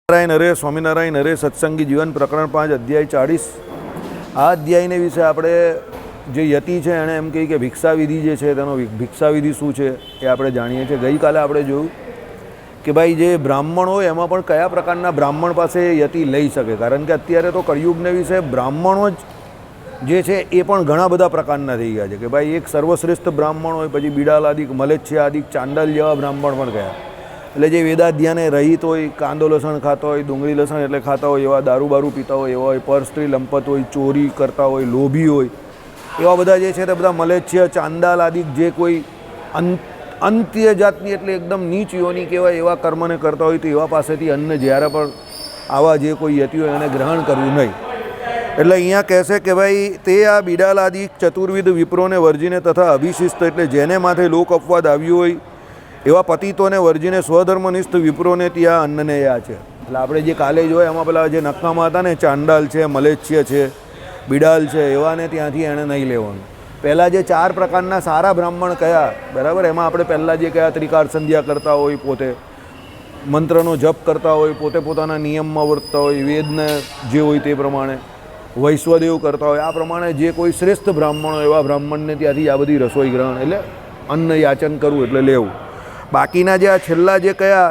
નારાયણ હરે સ્વામિનારાયણ હરે સત્સંગી જીવન પ્રકરણ 5 અધ્યાય 40 આ અધ્યાયને વિશે આપણે જે યતિ છે એણે એમ કહી કે ભિક્ષાવિધિ જે છે તેનો ભિક્ષાવિધિ શું છે એ આપણે જાણીએ છીએ. ગઈકાલે આપણે જોયું કે ભાઈ જે બ્રાહ્મણ હોય એમાં પણ કયા પ્રકારના બ્રાહ્મણ પાસે યતિ લઈ શકે, કારણ કે અત્યારે તો કળિયુગને વિશે બ્રાહ્મણો જ જે છે એ પણ ઘણા બધા પ્રકારના થઈ ગયા છે કે ભાઈ એક સર્વશ્રેષ્ઠ બ્રાહ્મણ હોય, પછી બિડાલાદિક, મલેચ્છાદિક, ચાંડાલ જેવા બ્રાહ્મણ પણ ગયા. એટલે જે વેદાધ્યાને રહિત હોય, કાંદો લસણ ખાતા હોય, ડુંગળી લસણ એટલે ખાતા હોય, એવા દારૂ બારૂ પીતા હોય, એવા હોય પર સ્ત્રી લંપત હોય, ચોરી કરતા હોય, લોભી હોય, એવા બધા જે છે તે બધા મલેચ્છ, ચાંદાલ આદિક જે કોઈ અંત્ય જાતની એટલે એકદમ નીચ યોની કહેવાય એવા કર્મને કરતા હોય તો એવા પાસેથી અન્ન જ્યારે પણ આવા જે કોઈ યતિ હોય એને ગ્રહણ કરવું નહીં. એટલે અહીંયા કહેશે કે ભાઈ તે આ બિડાલાદિક ચતુર્વિધ વિપ્રોને વર્જીને તથા અભિશિસ્ત એટલે જેને માથે લોક અપવાદ આવ્યું હોય એવા પતિતોને વર્જીને સ્વધર્મનિષ્ઠ વિપ્રોને ત્યાં અન્નને યા છે. એટલે આપણે જે કાલે જોયા એમાં પેલા જે નક્કામાં હતા ને, ચાંડાલ છે, મલેચ્છ છે, બિડાલ છે, એવાને ત્યાંથી એણે નહીં લેવાનું. પહેલાં જે 4 પ્રકારના સારા બ્રાહ્મણ કયા, બરાબર, એમાં આપણે પહેલાં જે કયા ત્રિકાર સંધ્યા કરતા હોય, પોતે મંત્રનો જપ કરતા હોય, પોતે પોતાના નિયમમાં વર્તતા હોય, વેદને જે હોય તે પ્રમાણે વૈશ્વદેવ કરતા હોય, આ પ્રમાણે જે કોઈ શ્રેષ્ઠ બ્રાહ્મણો એવા બ્રાહ્મણને ત્યાંથી આ બધી રસોઈ ગ્રહણ એટલે અન્ન યાચન કરવું એટલે લેવું. બાકીના જે આ છેલ્લા જે કયા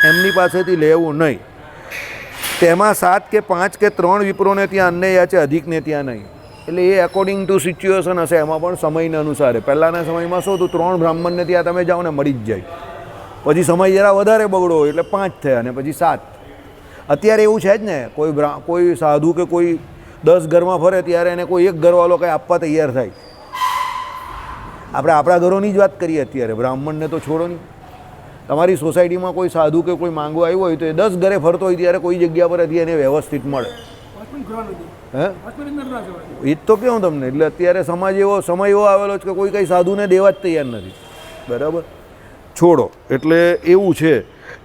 એમની પાસેથી લેવું નહીં. તેમાં 7 કે 5 કે 3 વિપ્રોને ત્યાં અન્ન યાચે, અધિકને ત્યાં નહીં. એટલે એ એકોર્ડિંગ ટુ સિચ્યુએશન હશે, એમાં પણ સમયને અનુસારે. પહેલાંના સમયમાં શું હતું, 3 બ્રાહ્મણને ત્યાં તમે જાઓ ને મળી જ જાય. પછી સમય જરા વધારે બગડો હોય એટલે 5 થયા અને પછી 7. અત્યારે એવું છે જ ને, કોઈ સાધુ કે કોઈ 10 ઘરમાં ફરે ત્યારે એને કોઈ એક ઘરવાળો કંઈ આપવા તૈયાર થાય. આપણે આપણા ઘરોની જ વાત કરીએ અત્યારે, બ્રાહ્મણને તો છોડો નહીં. તમારી સોસાયટીમાં કોઈ સાધુ કે કોઈ માંગવા આવ્યો હોય તો એ 10 ઘરે ફરતો હોય ત્યારે કોઈ જગ્યા પરથી એને વ્યવસ્થિત મળે. હે, એ જ તો કહું તમને. એટલે અત્યારે સમય એવો આવેલો છે કે કોઈ કંઈ સાધુને દેવા જ તૈયાર નથી. બરાબર, છોડો. એટલે એવું છે,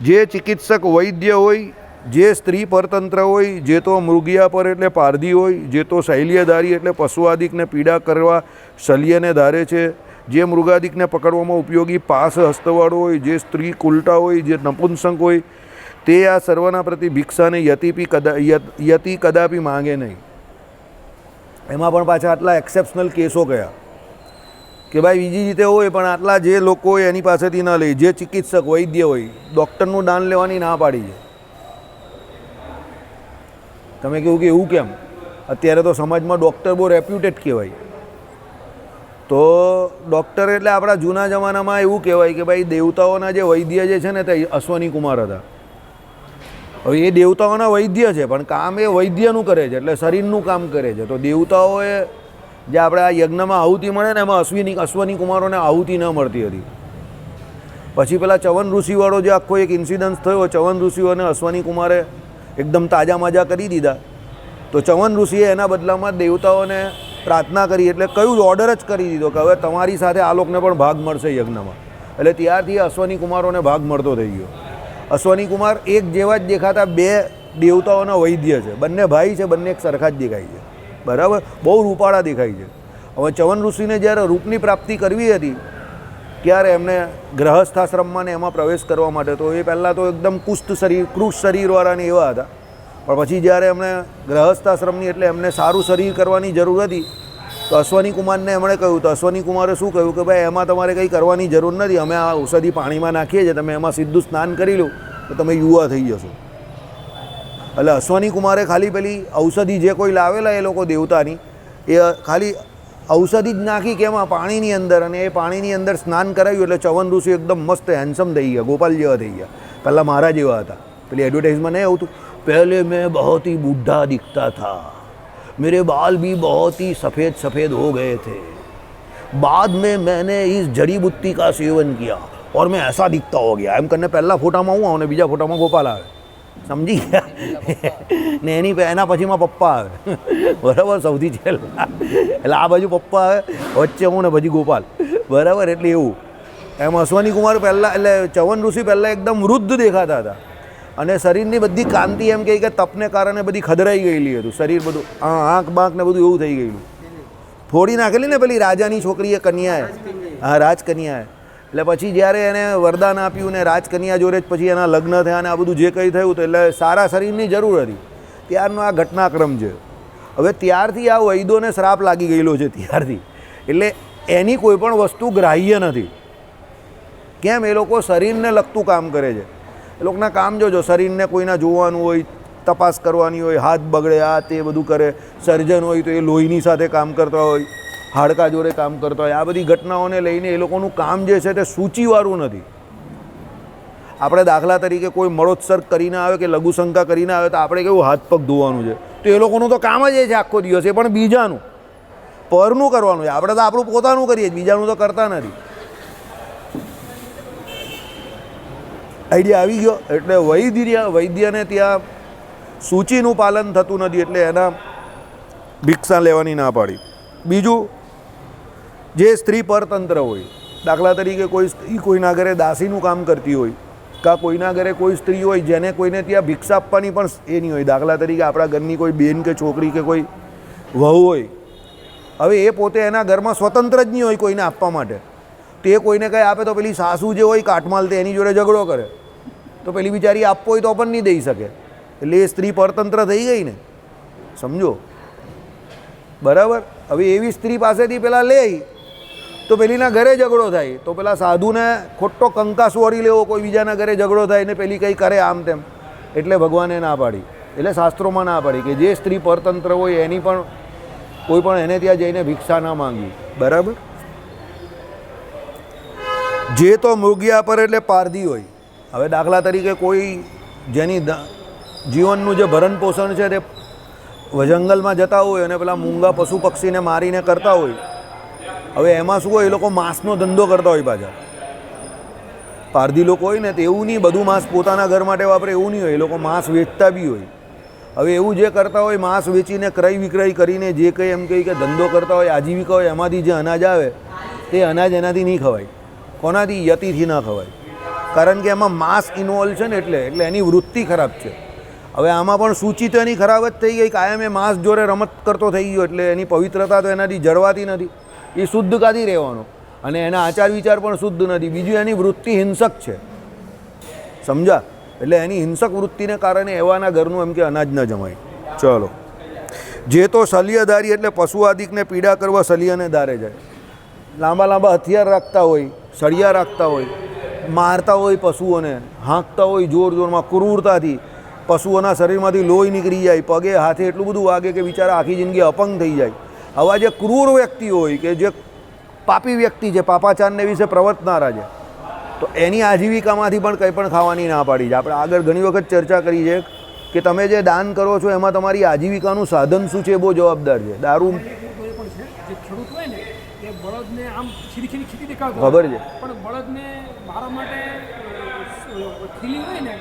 જે ચિકિત્સક વૈદ્ય હોય, જે સ્ત્રી પરતંત્ર હોય, જે તો મૃગિયા પર એટલે પારધી હોય, જે તો શૈલ્યધારી એટલે પશુઆદિકને પીડા કરવા શલ્યને ધારે છે, જે મૃગાદિકને પકડવામાં ઉપયોગી પાસ હસ્તવાળો હોય, જે સ્ત્રી કુલટા હોય, જે નપુંસક હોય, તે આ સર્વના પ્રતિ ભિક્ષાને યતિ કદાપી માંગે નહીં. એમાં પણ પાછા આટલા એક્સેપ્શનલ કેસો કયા કે ભાઈ બીજી રીતે હોય પણ આટલા જે લોકો હોય એની પાસેથી ના લે. જે ચિકિત્સક વૈદ્ય હોય, ડૉક્ટરનું દાન લેવાની ના પાડી છે. તમે કહ્યું કે એવું કેમ? અત્યારે તો સમાજમાં ડૉક્ટર બહુ રેપ્યુટેડ કહેવાય. તો ડૉક્ટર એટલે આપણા જૂના જમાનામાં એવું કહેવાય કે ભાઈ દેવતાઓના જે વૈદ્ય જે છે ને તે અશ્વની કુમાર હતા. હવે એ દેવતાઓના વૈદ્ય છે પણ કામ એ વૈદ્યનું કરે છે, એટલે શરીરનું કામ કરે છે. તો દેવતાઓએ જે આપણે આ યજ્ઞમાં આહુતિ મળે ને એમાં અશ્વની કુમારોને આહુતિ ન મળતી હતી. પછી પેલા ચવન ઋષિવાળો જે આખો એક ઇન્સિડન્સ થયો, ચવન ઋષિઓને અશ્વની કુમારે એકદમ તાજા માજા કરી દીધા. તો ચવન ઋષિએ એના બદલામાં દેવતાઓને પ્રાર્થના કરી, એટલે કયું ઓર્ડર જ કરી દીધો કે હવે તમારી સાથે આ લોકોને પણ ભાગ મળશે યજ્ઞમાં. એટલે ત્યારથી અશ્વની કુમારોને ભાગ મળતો થઈ ગયો. અશ્વની કુમાર એક જેવા જ દેખાતા 2 દેવતાઓના વૈદ્ય છે. બંને ભાઈ છે, બંને એક સરખા જ દેખાય છે. બરાબર, બહુ રૂપાળા દેખાય છે. હવે ચવન ઋષિને જ્યારે રૂપની પ્રાપ્તિ કરવી હતી ત્યારે એમને ગ્રહસ્થાશ્રમમાં ને એમાં પ્રવેશ કરવા માટે તો એ પહેલાં તો એકદમ કૃશ શરીરવાળાને એવા હતા. પણ પછી જ્યારે એમણે ગ્રહસ્થાશ્રમની એટલે એમને સારું શરીર કરવાની જરૂર હતી તો અશ્વની કુમારને એમણે કહ્યું. તો અશ્વની કુમારે શું કહ્યું કે ભાઈ એમાં તમારે કંઈ કરવાની જરૂર નથી, અમે આ ઔષધિ પાણીમાં નાખીએ છીએ, તમે એમાં સીધું સ્નાન કરી લો તો તમે યુવા થઈ જશો. એટલે અશ્વની કુમારે ખાલી પેલી ઔષધિ જે કોઈ લાવેલા એ લોકો દેવતાની, એ ખાલી ઔષધિ જ નાખી કે એમાં પાણીની અંદર, અને એ પાણીની અંદર સ્નાન કરાવ્યું એટલે ચવન ઋષિ એકદમ મસ્ત હેન્ડસમ થઈ ગયા, ગોપાલ જેવા થઈ ગયા. પહેલાં મહારાજ જેવા હતા. પેલી એડવર્ટાઇઝમાં નહીં આવતું, પહેલે મેં બહુત ही बूढ़ा दिखता था, मेरे बाल भी बहुत ही सफ़ेद सफ़ेद हो गए थे, बाद में मैंने इस जड़ी बूटी का सेवन किया और मैं ऐसा दिखता हो गया. એમ કરીને પહેલાં ફોટામાં હું આવું ને બીજા ફોટામાં ગોપાલ આવે. સમજી ગયા ને? એના પછીમાં પપ્પા આવે. બરાબર, સૌથી છેલ્લા. એટલે આ બાજુ પપ્પા આવે, વચ્ચે હું ને પછી ગોપાલ. બરાબર, એટલે એવું. એમ અશ્વની કુમાર પહેલાં એટલે ચવન ઋષિ પહેલાં એકદમ વૃદ્ધ દેખાતા હતા અને શરીરની બધી કાંતિ એમ કહે કે તપને કારણે બધી ખદરાઈ ગયેલી હતું. શરીર બધું આંખ બાંખ ને બધું એવું થઈ ગયેલું. ફોડી નાખેલી ને પેલી રાજાની છોકરીએ, કન્યાએ, હા રાજકન્યાએ. એટલે પછી જ્યારે એને વરદાન આપ્યું ને રાજકન્યા જોડે જ પછી એના લગ્ન થયા અને આ બધું જે કંઈ થયું તો એટલે સારા શરીરની જરૂર હતી, ત્યારનો આ ઘટનાક્રમ છે. હવે ત્યારથી આ વૈદોને શ્રાપ લાગી ગયેલો છે ત્યારથી, એટલે એની કોઈ પણ વસ્તુ ગ્રાહ્ય નથી. કેમ? એ લોકો શરીરને લગતું કામ કરે છે. એ લોકોના કામ જોજો, શરીરને કોઈના જોવાનું હોય, તપાસ કરવાની હોય, હાથ બગડે આ તે બધું કરે, સર્જન હોય તો એ લોહીની સાથે કામ કરતા હોય, હાડકા જોડે કામ કરતા હોય. આ બધી ઘટનાઓને લઈને એ લોકોનું કામ જે છે તે સૂચિવાળું નથી. આપણે દાખલા તરીકે કોઈ મળોત્સર્ગ કરીને આવે કે લઘુશંકા કરીને આવે તો આપણે કેવું હાથ પગ ધોવાનું છે, તો એ લોકોનું તો કામ જ એ છે આખો દિવસ, એ પણ બીજાનું પરનું કરવાનું છે. આપણે તો આપણું પોતાનું કરીએ, બીજાનું તો કરતા નથી. આઈડિયા આવી ગયો? એટલે વૈદ્યને ત્યાં સૂચિનું પાલન થતું નથી એટલે એના ભિક્ષા લેવાની ના પાડી. બીજું, જે સ્ત્રી પરતંત્ર હોય, દાખલા તરીકે કોઈ સ્ત્રી કોઈના ઘરે દાસીનું કામ કરતી હોય, કાં કોઈના ઘરે કોઈ સ્ત્રી હોય જેને કોઈને ત્યાં ભિક્ષા આપવાની પણ એ નહીં હોય. દાખલા તરીકે આપણા ઘરની કોઈ બેન કે છોકરી કે કોઈ વહુ હોય, હવે એ પોતે એના ઘરમાં સ્વતંત્ર જ નહીં હોય કોઈને આપવા માટે, તો એ કોઈને કંઈ આપે તો પેલી સાસુ જે હોય કાટમાલ તે એની જોડે ઝઘડો કરે, તો પેલી બિચારી આપવો હોય તો પણ નહીં દઈ શકે. એટલે એ સ્ત્રી પરતંત્ર થઈ ગઈ ને, સમજો બરાબર. હવે એવી સ્ત્રી પાસેથી પેલા લે તો પેલીના ઘરે ઝઘડો થાય, તો પેલા સાધુને ખોટો કંકાસ વળી લેવો, કોઈ બીજાના ઘરે ઝઘડો થાય ને પેલી કંઈ કરે આમ તેમ, એટલે ભગવાને ના પાડી. એટલે શાસ્ત્રોમાં ના પાડી કે જે સ્ત્રી પરતંત્ર હોય એની પણ કોઈ પણ એને ત્યાં જઈને ભિક્ષા ના માંગવી. બરાબર. જે તો મૃગ્યા પર એટલે પારધી હોય. હવે દાખલા તરીકે કોઈ જેની જીવનનું જે ભરણ પોષણ છે તે જંગલમાં જતા હોય અને પેલા મૂંગા પશુ પક્ષીને મારીને કરતા હોય, હવે એમાં શું હોય, એ લોકો માંસનો ધંધો કરતા હોય. પાછા પારધી લોકો હોય ને તો એવું નહીં બધું માંસ પોતાના ઘર માટે વાપરે એવું નહીં હોય, એ લોકો માંસ વેચતા બી હોય. હવે એવું જે કરતા હોય, માંસ વેચીને ક્રય વિક્રય કરીને જે કંઈ એમ કહી કે ધંધો કરતા હોય, આજીવિકા હોય, એમાંથી જે અનાજ આવે તે અનાજ એનાથી નહીં ખવાય. કોનાથી? યતિથી ના ખવાય. કારણ કે એમાં માંસ ઇન્વોલ્વ છે ને, એટલે એની વૃત્તિ ખરાબ છે. હવે આમાં પણ સૂચિ તો એની ખરાબ જ થઈ ગઈ, કાયમ એ માંસ જોડે રમત કરતો થઈ ગયો, એટલે એની પવિત્રતા તો એનાથી જળવાતી નથી. એ શુદ્ધ કાથી રહેવાનો, અને એના આચાર વિચાર પણ શુદ્ધ નથી. બીજું એની વૃત્તિ હિંસક છે, સમજા? એટલે એની હિંસક વૃત્તિને કારણે એવાના ઘરનું એમ કે અનાજ ન જમાય. ચલો. જે તો શલ્યધારી એટલે પશુ આદિકને પીડા કરવા શલ્યને ધારે જાય. લાંબા લાંબા હથિયાર રાખતા હોય, સળિયા રાખતા હોય, મારતા હોય પશુઓને, હાંકતા હોય જોર જોરમાં, ક્રૂરતાથી પશુઓના શરીરમાંથી લોહી નીકળી જાય, પગે હાથે એટલું બધું વાગે કે બિચારા આખી જિંદગી અપંગ થઈ જાય. આવા જે ક્રૂર વ્યક્તિ હોય કે જે પાપી વ્યક્તિ છે, પાપાચારને વિશે પ્રવર્તનારા છે, તો એની આજીવિકામાંથી પણ કંઈ પણ ખાવાની ના પાડી છે. આપણે આગળ ઘણી વખત ચર્ચા કરી છે કે તમે જે દાન કરો છો એમાં તમારી આજીવિકાનું સાધન શું છે એ બહુ જવાબદાર છે. દારૂ બળદને આમ ખીરી ખીરી દેખાડતો ખબર છે, પણ બળદને મારા માટે ખીલી હોય ને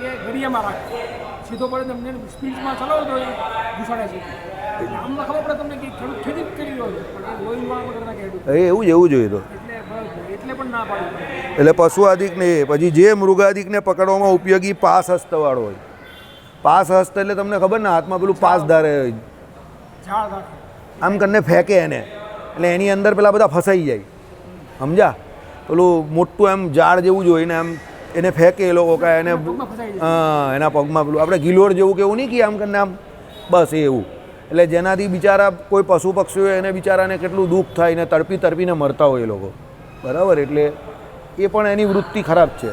એ ગળિયામાં રાખે, સીધો બળદ અમને સ્પીડમાં ચલાવો તો ઘુસાડે છે. આમ તો ખબર પડે તમને કે ખેડૂત ખેતી કરી રહ્યો છે, પણ લોહીમાં કરતા ખેડૂત એવું જ એવું જોઈએ તો એટલે પણ ના પાડે. એટલે પશુ આદિકને પછી જે મૃગાદિકને પકડવામાં ઉપયોગી પાસ હસ્તવાળો હોય. પાસ હસ્ત એટલે તમને ખબર ને, હાથમાં પેલું પાસ ધારે ઝાડ આમ કરીને ફેંકે એને, એટલે એની અંદર પેલા બધા ફસાઈ જાય, સમજા? પેલું મોટું એમ ઝાડ જેવું જ હોય ને, આમ એને ફેંકે એ લોકો, કાંઈ એને હા એના પગમાં પેલું આપણે ગિલોડ જેવું કે એવું નહીં કે આમ કરીને આમ, બસ એવું. એટલે જેનાથી બિચારા કોઈ પશુ પક્ષી હોય એને બિચારાને કેટલું દુઃખ થાય ને તડપી તડપીને મરતા હોય એ લોકો. બરાબર. એટલે એ પણ એની વૃત્તિ ખરાબ છે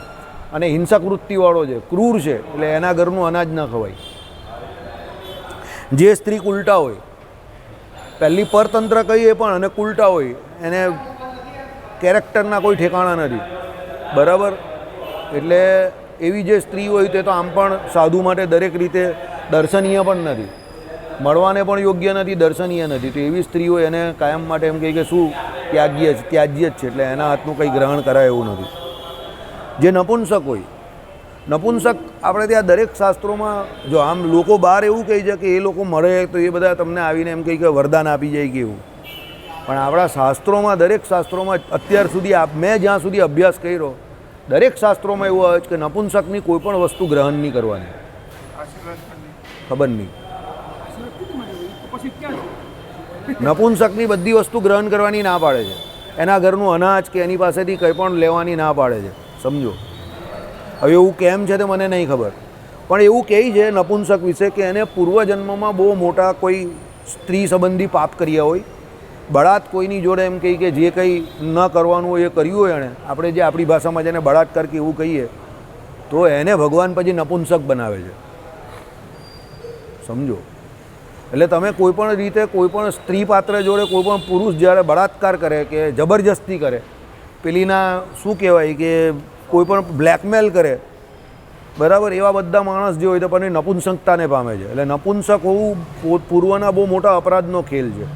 અને હિંસક વૃત્તિવાળો છે, ક્રૂર છે, એટલે એના ઘરનું અનાજ ન ખવાય. જે સ્ત્રી ઉલટા હોય, પહેલી પરતંત્ર કહીએ પણ અને કુલટા હોય, એને કેરેક્ટરના કોઈ ઠેકાણા નથી. બરાબર. એટલે એવી જે સ્ત્રી હોય તે તો આમ પણ સાધુ માટે દરેક રીતે દર્શનીય પણ નથી, મળવાને પણ યોગ્ય નથી, દર્શનીય નથી. તો એવી સ્ત્રી હોય એને કાયમ માટે એમ કહે કે શું ત્યાજ્ય જ છે, એટલે એના હાથનું કંઈ ગ્રહણ કરાય એવું નથી. જે નપુંસક હોય, નપુંસક આપણે ત્યાં દરેક શાસ્ત્રોમાં જો આમ લોકો બહાર એવું કહે છે કે એ લોકો મળે તો એ બધા તમને આવીને એમ કહે કે વરદાન આપી જાય કે એવું, પણ આપણા શાસ્ત્રોમાં દરેક શાસ્ત્રોમાં અત્યાર સુધી મેં જ્યાં સુધી અભ્યાસ કર્યો દરેક શાસ્ત્રોમાં એવું આવે છે કે નપુંસકની કોઈ પણ વસ્તુ ગ્રહણ નહીં કરવાની. ખબર નહીં, નપુંસકની બધી વસ્તુ ગ્રહણ કરવાની ના પાડે છે. એના ઘરનું અનાજ કે એની પાસેથી કંઈ પણ લેવાની ના પાડે છે, સમજો. હવે એવું કેમ છે તે મને નહીં ખબર, પણ એવું કહે છે નપુંસક વિશે કે એને પૂર્વજન્મમાં બહુ મોટા કોઈ સ્ત્રી સંબંધી પાપ કર્યા હોય, બળાત કોઈની જોડે એમ કહી કે જે કંઈ ન કરવાનું હોય એ કર્યું હોય એણે, આપણે જે આપણી ભાષામાં જેને બળાત્કાર કે એવું કહીએ, તો એને ભગવાન પછી નપુંસક બનાવે છે, સમજો. એટલે તમે કોઈ પણ રીતે કોઈ પણ સ્ત્રી પાત્ર જોડે કોઈ પણ પુરુષ જ્યારે બળાત્કાર કરે કે જબરજસ્તી કરે, પેલીના શું કહેવાય કે કોઈ પણ બ્લેકમેલ કરે, બરાબર, એવા બધા માણસ જે હોય તો પણ નપુંસકતાને પામે છે. એટલે નપુંસક હોવું પૂર્વના બહુ મોટા અપરાધનો ખેલ છે.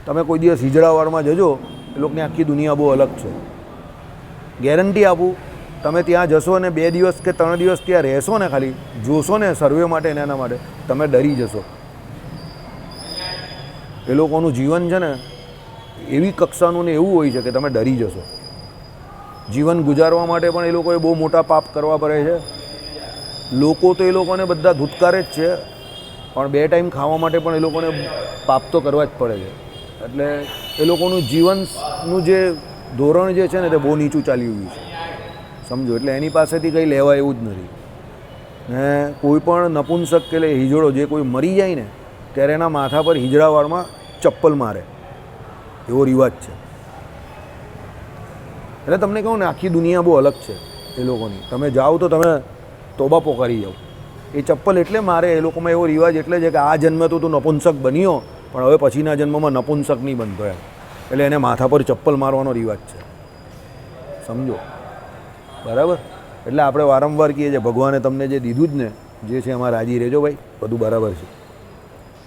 તમે કોઈ દિવસ હિજડાવાડમાં જજો, એ લોકોની આખી દુનિયા બહુ અલગ છે, ગેરંટી આપું. તમે ત્યાં જશો ને 2 દિવસ કે 3 દિવસ ત્યાં રહેશો ને, ખાલી જોશો ને સર્વે માટે ને એના માટે, તમે ડરી જશો. એ લોકોનું જીવન છે ને એવી કક્ષાનું ને એવું હોય છે કે તમે ડરી જશો. જીવન ગુજારવા માટે પણ એ લોકોએ બહુ મોટા પાપ કરવા પડે છે. લોકો તો એ લોકોને બધા ધૂતકારે જ છે, પણ 2 ટાઈમ ખાવા માટે પણ એ લોકોને પાપ તો કરવા જ પડે છે. એટલે એ લોકોનું જીવનનું જે ધોરણ જે છે ને તે બહુ નીચું ચાલ્યું ગયું છે, સમજો. એટલે એની પાસેથી કંઈ લેવા એવું જ નથી. ને કોઈ પણ નપુંસક કે હિજડો જે કોઈ મરી જાય ને ત્યારે એના માથા પર હિજડાવાળમાં ચપ્પલ મારે, એવો રિવાજ છે. એટલે તમને કહું ને આખી દુનિયા બહુ અલગ છે એ લોકોની. તમે જાઓ તો તમે તોબા પોકારી જાઓ. એ ચપ્પલ એટલે મારે, એ લોકોમાં એવો રિવાજ એટલે છે કે આ જન્મે તો તું નપુંસક બન્યો, પણ હવે પછીના જન્મમાં નપુંસક નહીં બનતો એમ. એટલે એને માથા પર ચપ્પલ મારવાનો રિવાજ છે, સમજો, બરાબર. એટલે આપણે વારંવાર કહીએ છીએ ભગવાને તમને જે દીધું જ ને, જે છે એમાં રાજી રહેજો ભાઈ, બધું બરાબર છે,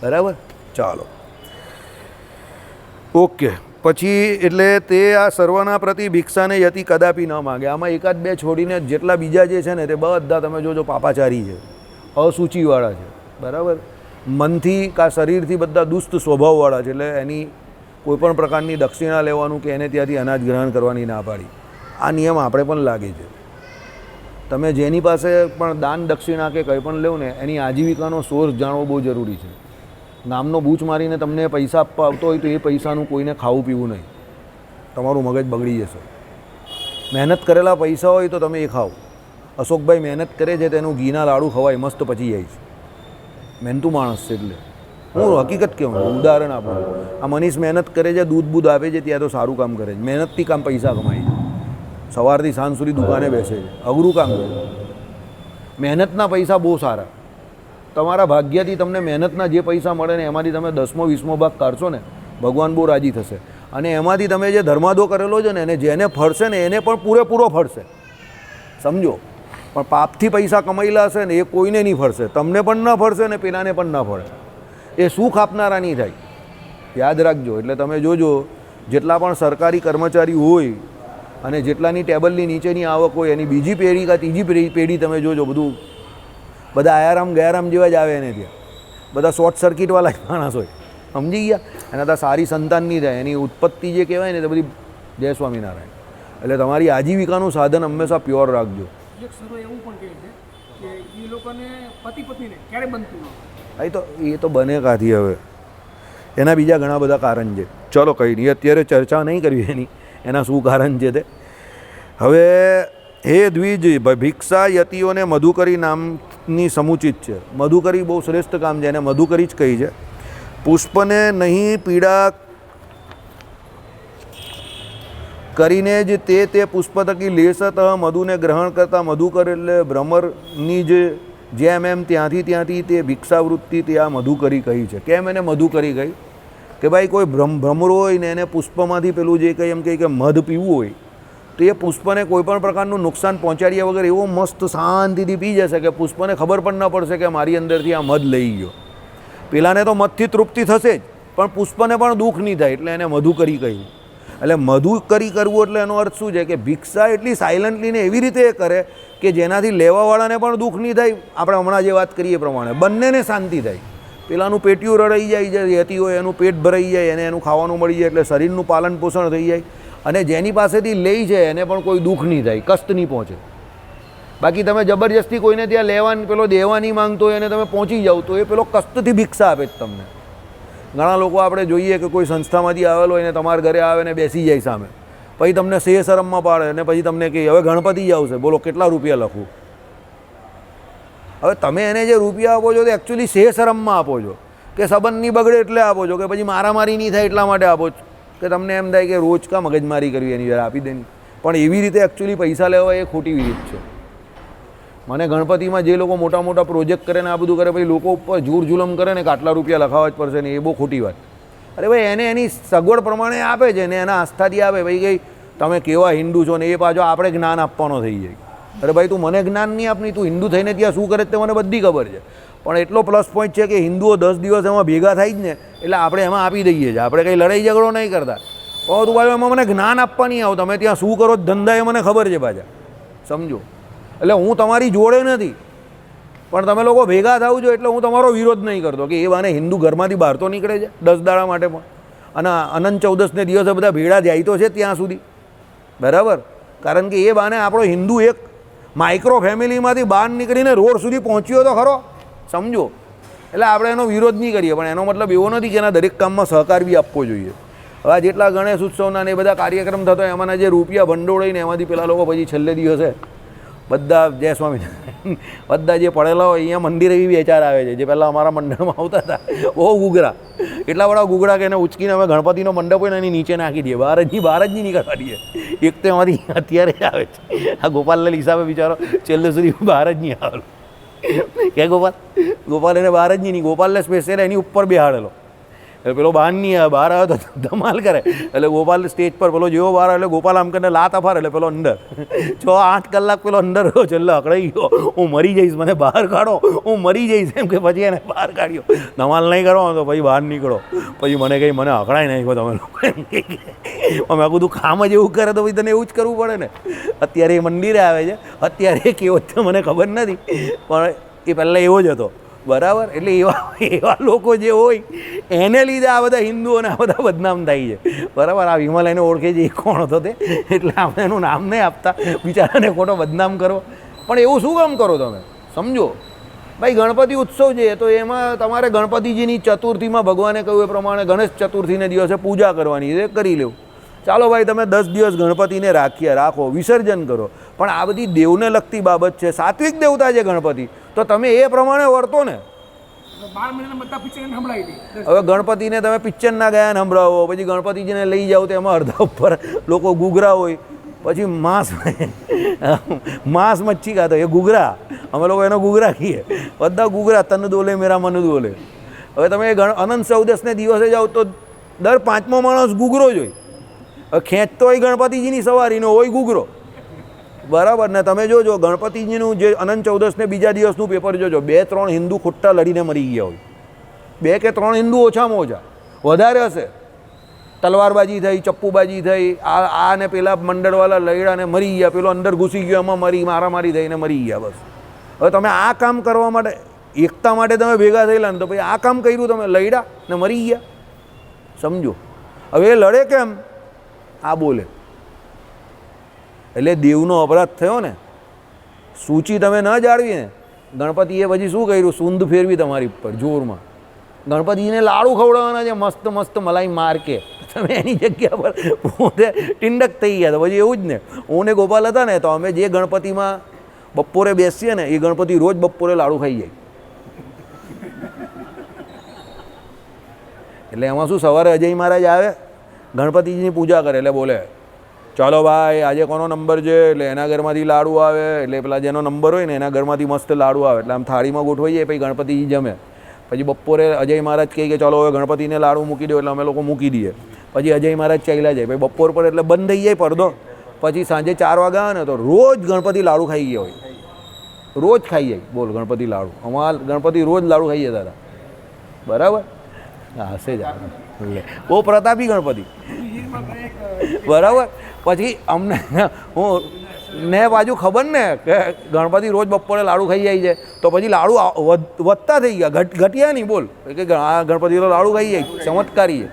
બરાબર. ચાલો, ઓકે. પછી એટલે તે આ સર્વના પ્રતિ ભિક્ષાને યતિ કદાપી ન માગે. આમાં 1-2 છોડીને જેટલા બીજા જે છે ને તે બધા તમે જોજો પાપાચારી છે, અસૂચિવાળા છે, બરાબર. મનથી કા શરીરથી બધા દુષ્ટ સ્વભાવવાળા છે. એટલે એની કોઈપણ પ્રકારની દક્ષિણા લેવાનું કે એને ત્યાંથી અનાજ ગ્રહણ કરવાની ના પાડી. આ નિયમ આપણે પણ લાગે છે. તમે જેની પાસે પણ દાન દક્ષિણા કે કંઈ પણ લેવું ને, એની આજીવિકાનો સોર્સ જાણવો બહુ જરૂરી છે. નામનો બૂચ મારીને તમને પૈસા આપવા આવતો હોય તો એ પૈસાનું કોઈને ખાવું પીવું નહીં, તમારું મગજ બગડી જશે. મહેનત કરેલા પૈસા હોય તો તમે એ ખાઓ. અશોકભાઈ મહેનત કરે છે તેનું ઘીના લાડુ ખવાય, મસ્ત પચી જાય છે. મહેનતું માણસ છે. એટલે હું હકીકત કહેવું, ઉદાહરણ આપું. આ મનીષ મહેનત કરે છે, દૂધ આપે છે, ત્યાં તો સારું કામ કરે છે, મહેનતથી કામ પૈસા કમાય છે. સવારથી સાંજ સુધી દુકાને બેસે છે, અઘરું કામ કરે. મહેનતના પૈસા બહુ સારા. તમારા ભાગ્યથી તમને મહેનતના જે પૈસા મળે ને એમાંથી તમે 10મો 20મો ભાગ કાઢશો ને, ભગવાન બહુ રાજી થશે. અને એમાંથી તમે જે ધર્માદો કરેલો છે ને એને જેને ફળશે ને એને પણ પૂરેપૂરો ફળશે, સમજો. પણ પાપથી પૈસા કમાયેલા હશે ને એ કોઈને નહીં ફળશે, તમને પણ ન ફળશે ને પેલાને પણ ન ફળે. એ સુખ આપનારા નહીં થાય, યાદ રાખજો. એટલે તમે જોજો જેટલા પણ સરકારી કર્મચારી હોય અને જેટલાની ટેબલની નીચેની આવક હોય એની બીજી પેઢી કાં ત્રીજી પેઢી તમે જોજો બધું બધા આયારામ ગયારામ જેવા જ આવે એને ત્યાં. બધા શોર્ટ સર્કિટવાળા જ માણસ હોય, સમજી ગયા. એના ત્યાં સારી સંતાન નહીં થાય, એની ઉત્પત્તિ જે કહેવાય ને તે બધી જય સ્વામિનારાયણ. એટલે તમારી આજીવિકાનું સાધન હંમેશા પ્યોર રાખજો. એક સરો એવું પણ કહે છે કે એ લોકોને પતિ પત્નીને ક્યારે બનતું એ તો બને કાંથી હવે, એના બીજા ઘણા બધા કારણ છે. ચલો કંઈ નહીં, અત્યારે ચર્ચા નહીં કરવી એની, એના શું કારણ છે તે. હવે હે દ્વિજ, ભિક્ષા યતિઓને મધુકરી નામની સમુચિત છે. મધુકરી બહુ શ્રેષ્ઠ કામ છે, એને મધુકરી જ કહી છે. પુષ્પને નહીં પીડા કરીને જ તે પુષ્પ થકી લેશત મધુને ગ્રહણ કરતા મધુકર એટલે ભ્રમરની જેમ એમ ત્યાંથી તે ભિક્ષાવૃત્તિ તે આ મધુકરી કહી છે. કેમ એને મધુકરી કહી? કે ભાઈ કોઈ ભ્રમરો હોય ને એને પુષ્પમાંથી પેલું જે કંઈ એમ કહે કે મધ પીવું હોય તો એ પુષ્પને કોઈપણ પ્રકારનું નુકસાન પહોંચાડ્યા વગર એવો મસ્ત શાંતિથી પી જશે કે પુષ્પને ખબર પણ ન પડશે કે મારી અંદરથી આ મધ લઈ ગયો. પેલાને તો મધથી તૃપ્તિ થશે જ, પણ પુષ્પને પણ દુઃખ નહીં થાય, એટલે એને મધુકરી કહ્યું. એટલે મધુકરી કરવું એટલે એનો અર્થ શું છે કે ભિક્ષા એટલી સાયલન્ટલી ને એવી રીતે એ કરે કે જેનાથી લેવાવાળાને પણ દુઃખ નહીં થાય. આપણે હમણાં જે વાત કરીએ પ્રમાણે બંનેને શાંતિ થાય. પેલાનું પેટીયું રડાઈ જાય, યતિ હોય એનું પેટ ભરાઈ જાય, એને એનું ખાવાનું મળી જાય, એટલે શરીરનું પાલન પોષણ થઈ જાય. અને જેની પાસેથી લઈ છે એને પણ કોઈ દુઃખ નહીં થાય, કષ્ટ નહીં પહોંચે. બાકી તમે જબરજસ્તી કોઈને ત્યાં લેવાની પેલો દેવા નહીં માંગતો હોય અને તમે પહોંચી જાઓ તો એ પેલો કષ્ટથી ભિક્ષા આપે જ તમને. ઘણા લોકો આપણે જોઈએ કે કોઈ સંસ્થામાંથી આવેલો હોય ને તમારા ઘરે આવે ને બેસી જાય સામે, પછી તમને સે શરમમાં પાડે અને પછી તમને કહે હવે ગણપતિ જ આવશે, બોલો કેટલા રૂપિયા લખું. હવે તમે એને જે રૂપિયા આપો છો તે એકચ્યુઅલી સે શરમમાં આપો છો કે સંબંધ નહીં બગડે એટલે આપો છો, કે પછી મારામારી નહીં થાય એટલા માટે આપો છો, કે તમને એમ થાય કે રોજ કા મગજમારી કરવી એની યાર આપી દેની. પણ એવી રીતે એકચ્યુઅલી પૈસા લેવા એ ખોટી રીત છે. મને ગણપતિમાં જે લોકો મોટા મોટા પ્રોજેક્ટ કરે ને આ બધું કરે, પછી લોકો ઉપર જૂર જુલમ કરે ને કે આટલા રૂપિયા લખાવવા જ પડશે ને, એ બહુ ખોટી વાત. અરે ભાઈ એને એની સગવડ પ્રમાણે આપે છે ને એના આસ્થાથી આપે. ભાઈ કંઈ તમે કેવા હિન્દુ છો ને એ પાછો આપણે જ્ઞાન આપવાનો થઈ જાય. અરે ભાઈ તું મને જ્ઞાન નહીં આપની, તું હિન્દુ થઈને ત્યાં શું કરે તે મને બધી ખબર છે. પણ એટલો પ્લસ પોઈન્ટ છે કે હિન્દુઓ 10 દિવસ એમાં ભેગા થાય જ ને એટલે આપણે એમાં આપી દઈએ છીએ. આપણે કંઈ લડાઈ ઝઘડો નહીં કરતા. પણ તું પાછું એમાં મને જ્ઞાન આપવા નહીં આવો. તમે ત્યાં શું કરો ધંધા એ મને ખબર છે પાછા, સમજો. એટલે હું તમારી જોડે નથી, પણ તમે લોકો ભેગા થાવ છો એટલે હું તમારો વિરોધ નહીં કરતો કે એ બાને હિન્દુ ઘરમાંથી બહાર તો નીકળે છે 10 દાડા માટે પણ. અને અનંત ચૌદસને દિવસે બધા ભેળા જાય તો છે ત્યાં સુધી, બરાબર. કારણ કે એ બાને આપણો હિન્દુ એક માઇક્રો ફેમિલીમાંથી બહાર નીકળીને રોડ સુધી પહોંચ્યો તો ખરો, સમજો. એટલે આપણે એનો વિરોધ નહીં કરીએ, પણ એનો મતલબ એવો નથી કે એના દરેક કામમાં સહકાર બી આપવો જોઈએ. હવે જેટલા ગણેશ ઉત્સવના ને એ બધા કાર્યક્રમ થતો એમાંના જે રૂપિયા ભંડોળ હોય ને એમાંથી પેલા લોકો પછી છેલ્લે દિવસે બધા જય સ્વામિનારાયણ બધા જે પડેલા હોય અહીંયા મંદિરે બી વેચાર આવે છે. જે પહેલાં અમારા મંડળમાં આવતા હતા બહુ ગુગરા, એટલા બધા ગુગરા કે એને ઉચકીને અમે ગણપતિનો મંડપ હોય ને એની નીચે નાખી દઈએ, બહાર જ નહીં નીકળવા દઈએ. એક તો એમાંથી અત્યારે જ આવે છે આ ગોપાલલાલ હિસાબે બિચારો છેલ્લે સુધી બહાર જ નહીં આવેલો. કે ગોપાલ એને બહાર જ નહીં, ગોપાલને સ્પેશિયલ એની ઉપર બેહાડેલો. એટલે પેલો બહાર નહીં આવે, બહાર આવે તો ધમાલ કરે. એટલે ગોપાલ સ્ટેજ પર પેલો જેવો બહાર આવે એટલે ગોપાલ આમ કરીને લાત અફારે એટલે પેલો અંદર 6-8 કલાક પેલો અંદર રહ્યો. છેલ્લે અકળાઈ ગયો, હું મરી જઈશ, મને બહાર કાઢો, હું મરી જઈશ એમ કે પછી એને બહાર કાઢ્યો. ધમાલ નહીં કરવાનો તો પછી બહાર નીકળો. પછી મને કંઈ મને અકળાઈ નાખ્યો તમે લોકો એમ કે મેં કીધું કામ જ એવું કરે તો પછી તને એવું જ કરવું પડે ને. અત્યારે એ મંદિરે આવે છે, અત્યારે કેવો છે મને ખબર નથી, પણ એ પહેલાં એવો જ હતો, બરાબર. એટલે એવા લોકો જે હોય એને લીધે આ બધા હિન્દુઓને આ બધા બદનામ થાય છે, બરાબર. આ વિમલ એને ઓળખે છે એ કોણ હતો તે, એટલે આપણે એનું નામ નહીં આપતા, બિચારાને ખોટો બદનામ કરો. પણ એવું શું કામ કરો તમે, સમજો. ભાઈ ગણપતિ ઉત્સવ છે તો એમાં તમારે ગણપતિજીની ચતુર્થીમાં ભગવાને કહ્યું એ પ્રમાણે ગણેશ ચતુર્થીને દિવસે પૂજા કરવાની છે, કરી લેવું. ચાલો ભાઈ તમે 10 દિવસ ગણપતિને રાખો, વિસર્જન કરો. પણ આ બધી દેવને લગતી બાબત છે, સાત્વિક દેવતા છે ગણપતિ, તો તમે એ પ્રમાણે વર્તો ને. 12 મહિના બધા પિક્ચર સંભળાવી દે. હવે ગણપતિને તમે પિક્ચરના ગયા ને સંભળાવો, પછી ગણપતિજીને લઈ જાઓ તો એમાં અડધા ઉપર લોકો ગુગરા હોય, પછી માંસ મચ્છી ખાતો એ ગુગરા, અમે લોકો એનો ગુગરા કહીએ, બધા ગુગરા, તન દોલે મેરા મન દોલે. હવે તમે અનંત ચૌદસને દિવસે જાઓ તો દર 5મો માણસ ગુગરો જ હોય. ખેંચતો હોય ગણપતિજીની સવારીનો હોય ગુગરો, બરાબર. ને તમે જોજો ગણપતિજીનું જે અનંત ચૌદસને બીજા દિવસનું પેપર જોજો, 2-3 હિન્દુ ખોટા લડીને મરી ગયા હોય. 2 કે 3 હિન્દુ ઓછામાં ઓછા, વધારે હશે. તલવારબાજી થઈ, ચપ્પુબાજી થઈ, આ ને પેલા મંડળવાળા લડ્યા ને મરી ગયા, પેલો અંદર ઘૂસી ગયો એમાં મારામારી થઈને મરી ગયા. બસ. હવે તમે આ કામ કરવા માટે, એકતા માટે તમે ભેગા થયેલા ને તો પછી આ કામ કર્યું, તમે લડ્યા ને મરી ગયા, સમજો. હવે એ લડે કેમ? આ બોલે એટલે દેવનો અપરાધ થયો ને. સૂચિ તમે ન જાળવી ને, ગણપતિએ પછી શું કર્યું? સૂંદ ફેરવી તમારી ઉપર જોરમાં. ગણપતિજીને લાડુ ખવડાવવાના છે મસ્ત મસ્ત મલાઈ માર કે, તમે એની જગ્યા પર પોતે ટિંડક થઈ ગયા. તો પછી એવું જ ને, હું ને ગોપાલ હતા ને તો અમે જે ગણપતિમાં બપોરે બેસીએ ને એ ગણપતિ રોજ બપોરે લાડુ ખાઈ જાય. એટલે એમાં શું, સવારે અજય મહારાજ આવે, ગણપતિજીની પૂજા કરે એટલે બોલે ચાલો ભાઈ આજે કોનો નંબર છે, એટલે એના ઘરમાંથી લાડુ આવે, એટલે પેલા જેનો નંબર હોય ને એના ઘરમાંથી મસ્ત લાડુ આવે, એટલે આમ થાળીમાં ગોઠવાઈ જાય. પછી ગણપતિજી જમે. પછી બપોરે અજય મહારાજ કહે કે ચાલો હવે ગણપતિને લાડુ મૂકી દો, એટલે અમે લોકો મૂકી દઈએ. પછી અજય મહારાજ ચાલ્યા જાય. પછી બપોર પર એટલે બંધ થઈ જાય પડદો. પછી સાંજે 4 વાગ્યા આવે ને તો રોજ ગણપતિ લાડુ ખાઈ ગયા હોય, રોજ ખાઈ જાય. બોલ ગણપતિ લાડુ, અમારા ગણપતિ રોજ લાડુ ખાઈ જતા હતા, બરાબર. હા હશે જ, બહુ પ્રતાપી ગણપતિ, બરાબર. પછી અમને હું ને બાજુ ખબર ને કે ગણપતિ રોજ બપોરે લાડુ ખાઈ જાય છે, તો પછી લાડુ વધતા થઈ ગયા, ઘટ્યા નહીં. બોલ કે આ ગણપતિ તો લાડુ ખાઈ જાય, ચમત્કારી છે.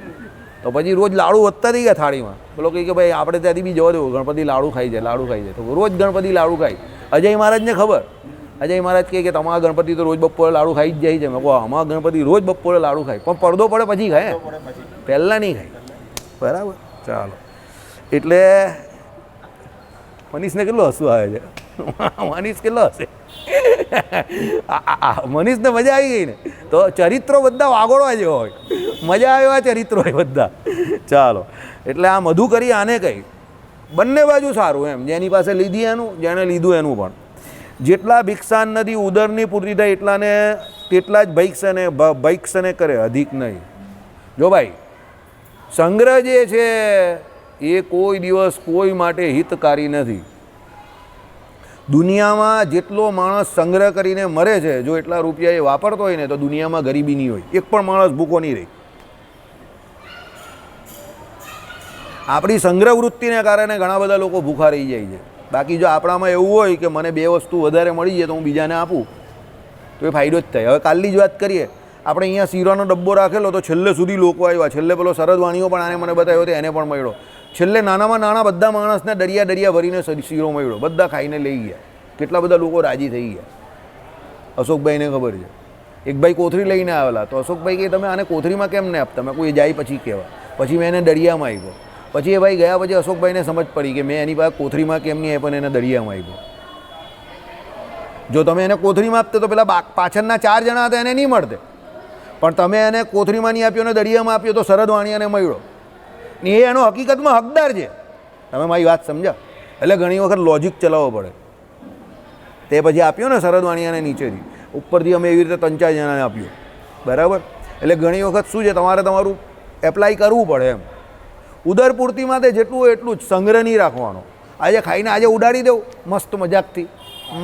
તો પછી રોજ લાડુ વધતા થઈ ગયા થાળીમાં. બોલો કે ભાઈ આપણે ત્યાંથી બી જવા દેવું, ગણપતિ લાડુ ખાઈ જાય, લાડુ ખાઈ જાય. તો રોજ ગણપતિ લાડુ ખાય. અજય મહારાજને ખબર, અજય મહારાજ કહે કે તમારા ગણપતિ તો રોજ બપોરે લાડુ ખાઈ જ જાય છે. મેં કહું અમારા ગણપતિ રોજ બપોરે લાડુ ખાય, પણ પડદો પડે પછી ખાય, પહેલાં નહીં ખાય, બરાબર. ચાલો એટલે મનીષને કેટલું હસવું આવે છે, મનીષ કેટલો હશે, મનીષને મજા આવી ગઈ ને. તો ચરિત્રો બધા વાગોળવા જેવા હોય, મજા આવે એવા ચરિત્રો હોય બધા. ચાલો, એટલે આ મધુકરી આને કહી, બંને બાજુ સારું એમ, જેની પાસે લીધી એનું, જેણે લીધું એનું પણ. જેટલા ભિક્ષાન નદી ઉદરની પૂર્તિ થાય એટલાને તેટલા જ ભૈક્ષને કરે, અધિક નહીં. જો ભાઈ, સંગ્રહ જે છે એ કોઈ દિવસ કોઈ માટે હિતકારી નથી. દુનિયામાં જેટલો માણસ સંગ્રહ કરીને મરે છે, જો એટલા રૂપિયા એ વાપરતો હોય ને તો દુનિયામાં ગરીબી નહીં હોય, એક પણ માણસ ભૂખો નહીં રહે. આપણી સંગ્રહ વૃત્તિને કારણે ઘણા બધા લોકો ભૂખા રહી જાય છે. બાકી જો આપણામાં એવું હોય કે મને 2 વસ્તુ વધારે મળી જાય તો હું બીજાને આપું, તો એ ફાયદો જ થાય. હવે કાલની જ વાત કરીએ, આપણે અહીંયા શીરાનો ડબ્બો રાખેલો, તો છેલ્લે સુધી લોકો આવ્યા, છેલ્લે પેલો શરદ વાણીઓ પણ આને મને બતાવ્યો તો એને પણ મળ્યો, છેલ્લે નાનામાં નાના બધા માણસને દરિયા ભરીને શીરો મળ્યો, બધા ખાઈને લઈ ગયા. કેટલા બધા લોકો રાજી થઈ ગયા. અશોકભાઈને ખબર છે, એક ભાઈ કોથળી લઈને આવેલા, તો અશોકભાઈ કે તમે આને કોથળીમાં કેમ ને આપતા? મેં કોઈ જાય પછી કહેવા, પછી મેં એને દરિયામાં આપ્યો. પછી એ ભાઈ ગયા પછી અશોકભાઈને સમજ પડી કે મેં એની પાસે કોથળીમાં કેમ નહીં આપ્યો, એને દરિયામાં આપ્યો. જો તમે એને કોથળીમાં આપતે તો પેલા પાછળના 4 જણા હતા એને નહીં મળતે, પણ તમે એને કોથળીમાં નહીં આપ્યો ને દરિયામાં આપ્યો તો શરદ વાણિયાને મળ્યો. ને એ એનો હકીકતમાં હકદાર છે. તમે મારી વાત સમજ્યા? એટલે ઘણી વખત લોજિક ચલાવવો પડે. તે પછી આપ્યો ને શરદ વાણિયાને નીચેથી, ઉપરથી અમે એવી રીતે 3-4 જણાને આપ્યો, બરાબર? એટલે ઘણી વખત શું છે, તમારે તમારું એપ્લાય કરવું પડે એમ. ઉદરપૂર્તિ માટે જેટલું હોય એટલું જ, સંગ્રહ નહીં રાખવાનો. આજે ખાઈને આજે ઉડાડી દઉં મસ્ત મજાકથી,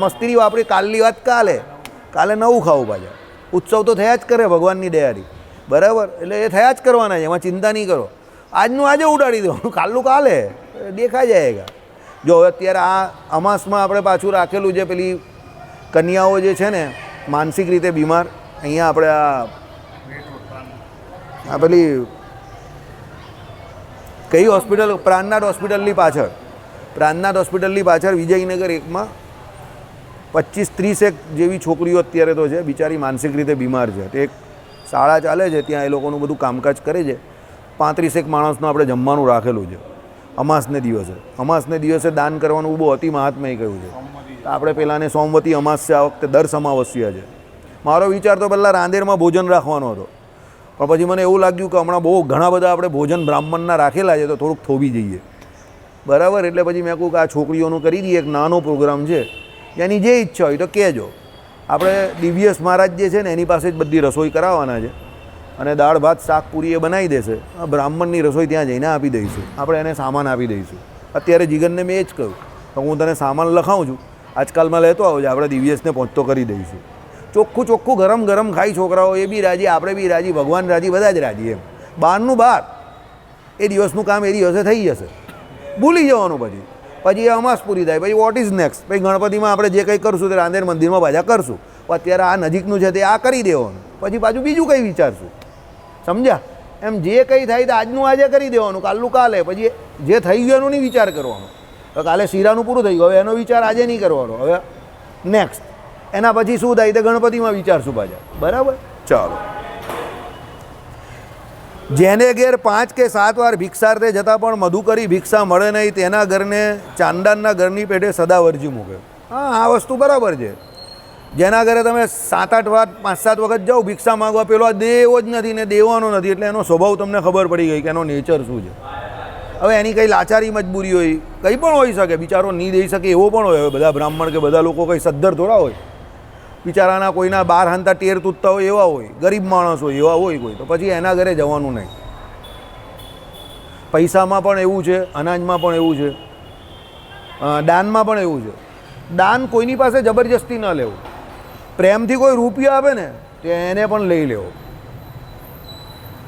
મસ્તીની વાપરી, કાલની વાત કાલે નવું ખાવું પાછા. ઉત્સવ તો થયા જ કરે ભગવાનની દયાથી, બરાબર? એટલે એ થયા જ કરવાના છે, એમાં ચિંતા નહીં કરો. આજનું આજે ઉડાડી દો, કાલનું કાલે દેખા જાયગા. જો હવે અત્યારે આ અમાસમાં આપણે પાછું રાખેલું છે, પેલી કન્યાઓ જે છે ને માનસિક રીતે બીમાર, અહીંયા આપણે આ પેલી કઈ હોસ્પિટલ, પ્રાણનાથ હોસ્પિટલની પાછળ વિજયનગર 1માં 25-30 જેવી છોકરીઓ અત્યારે તો છે, બિચારી માનસિક રીતે બીમાર છે. તે એક શાળા ચાલે છે, ત્યાં એ લોકોનું બધું કામકાજ કરે છે. 35 માણસનું આપણે જમવાનું રાખેલું છે અમાસને દિવસે દાન કરવાનું બહુ અતિ મહાત્મ્ય કહ્યું છે. આપણે પહેલાંને સોમવતી અમાસ છે, આ વખતે દર સમાવસ્યા છે. મારો વિચાર તો પહેલાં રાંદેરમાં ભોજન રાખવાનો હતો, પણ પછી મને એવું લાગ્યું કે હમણાં બહુ ઘણા બધા આપણે ભોજન બ્રાહ્મણના રાખેલા છે, તો થોડુંક થોભી જઈએ, બરાબર? એટલે પછી મેં કહ્યું કે આ છોકરીઓનું કરી દઈએ, એક નાનો પ્રોગ્રામ છે, એની જે ઈચ્છા હોય તો કહેજો. આપણે દિવ્યેશ મહારાજ જે છે ને એની પાસે જ બધી રસોઈ કરાવવાના છે, અને દાળ ભાત શાક પૂરી એ બનાવી દેશે. બ્રાહ્મણની રસોઈ ત્યાં જઈને આપી દઈશું, આપણે એને સામાન આપી દઈશું. અત્યારે જીગનને મેં એ જ કહ્યું તો હું તને સામાન લખાવું છું, આજકાલમાં લેતો આવજો, આપણે દિવ્યેશને પહોંચતો કરી દઈશું. ચોખ્ખું ગરમ ખાઈ છોકરાઓ, એ બી રાજી, આપણે બી રાજી, ભગવાન રાજી, બધા જ રાજી એમ. બહારનું બહાર, એ દિવસનું કામ એ દિવસે થઈ જશે, ભૂલી જવાનું. પછી એ અમાસ પૂરી થાય, પછી વોટ ઇઝ નેક્સ્ટ? પછી ગણપતિમાં આપણે જે કંઈ કરશું તે રાંદેર મંદિરમાં પાછા કરશું. અત્યારે આ નજીકનું છે તે આ કરી દેવાનું, પછી પાછું બીજું કંઈ વિચારશું. સમજ્યા? એમ જે કંઈ થાય તો આજનું આજે કરી દેવાનું, કાલનું કાલે. પછી જે થઈ ગયું એનું નહીં વિચાર કરવાનો. તો કાલે શીરાનું પૂરું થઈ ગયું, હવે એનો વિચાર આજે નહીં કરવાનો, હવે નેક્સ્ટ. એના પછી શું થાય તે ગણપતિમાં વિચારશું પાછા, બરાબર? ચાલો. જેને ઘેર 5 કે 7 વાર ભિક્ષાર્થે જતાં પણ મધુકરી ભિક્ષા મળે નહીં, તેના ઘરને ચાંદાનના ઘરની પેટે સદા વર્જી મૂકે. હા, આ વસ્તુ બરાબર છે. જેના ઘરે તમે 7-8 વાર 5-7 વખત જાઓ ભિક્ષા માગવા, પેલો આ દેવો જ નથી ને દેવાનો નથી, એટલે એનો સ્વભાવ તમને ખબર પડી ગઈ કે એનો નેચર શું છે. હવે એની કંઈ લાચારી મજબૂરી હોય, કંઈ પણ હોઈ શકે, બિચારો નહીં દઈ શકે એવો પણ હોય. હવે બધા બ્રાહ્મણ કે બધા લોકો કંઈ સદ્ધર થોડા હોય, બિચારાના કોઈના 12 હાંતા ટેર તૂટતા હોય એવા હોય, ગરીબ માણસ હોય એવા હોય કોઈ, તો પછી એના ઘરે જવાનું નહીં. પૈસામાં પણ એવું છે, અનાજમાં પણ એવું છે, દાનમાં પણ એવું છે. દાન કોઈની પાસે જબરજસ્તી ન લેવું. પ્રેમથી કોઈ રૂપિયો આપે ને તો એને પણ લઈ લેવો,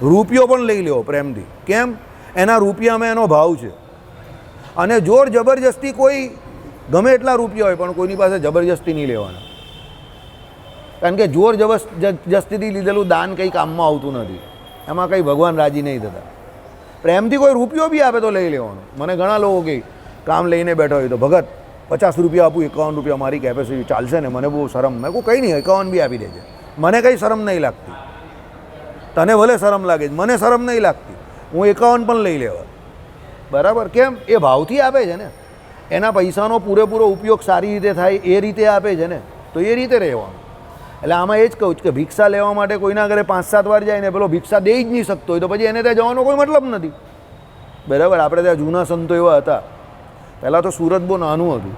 રૂપિયો પણ લઈ લેવો પ્રેમથી. કેમ? એના રૂપિયામાં એનો ભાવ છે. અને જોર જબરજસ્તી કોઈ ગમે એટલા રૂપિયા હોય પણ કોઈની પાસે જબરજસ્તી નહીં લેવાના, કારણ કે જોર જબરજસ્તીથી લીધેલું દાન કંઈ કામમાં આવતું નથી, એમાં કંઈ ભગવાન રાજી નહીં થતા. પ્રેમથી કોઈ રૂપિયો બી આપે તો લઈ લેવાનો. મને ઘણા લોકો કહે કામ લઈને બેઠા હોય તો ભગત 50 રૂપિયા આપું, 51 રૂપિયા મારી કેપેસિટી ચાલશે ને, મને બહુ શરમ. મેં કહું કંઈ નહીં, 51 બી આપી દેજે, મને કંઈ શરમ નહીં લાગતી. તને ભલે શરમ લાગે, મને શરમ નહીં લાગતી, હું 51 પણ લઈ લેવા. બરાબર. કેમ? એ ભાવથી આપે છે ને, એના પૈસાનો પૂરેપૂરો ઉપયોગ સારી રીતે થાય એ રીતે આપે છે ને, તો એ રીતે રહેવાનું. એટલે આમાં એ જ કહું છું કે ભિક્ષા લેવા માટે કોઈના ઘરે 5-7 વાર જાય ને પેલો ભિક્ષા દે જ નહીં શકતો હોય તો પછી એને ત્યાં જવાનો કોઈ મતલબ નથી. બરાબર. આપણે ત્યાં જૂના સંતો એવા હતા. પહેલાં તો સુરત બહુ નાનું હતું,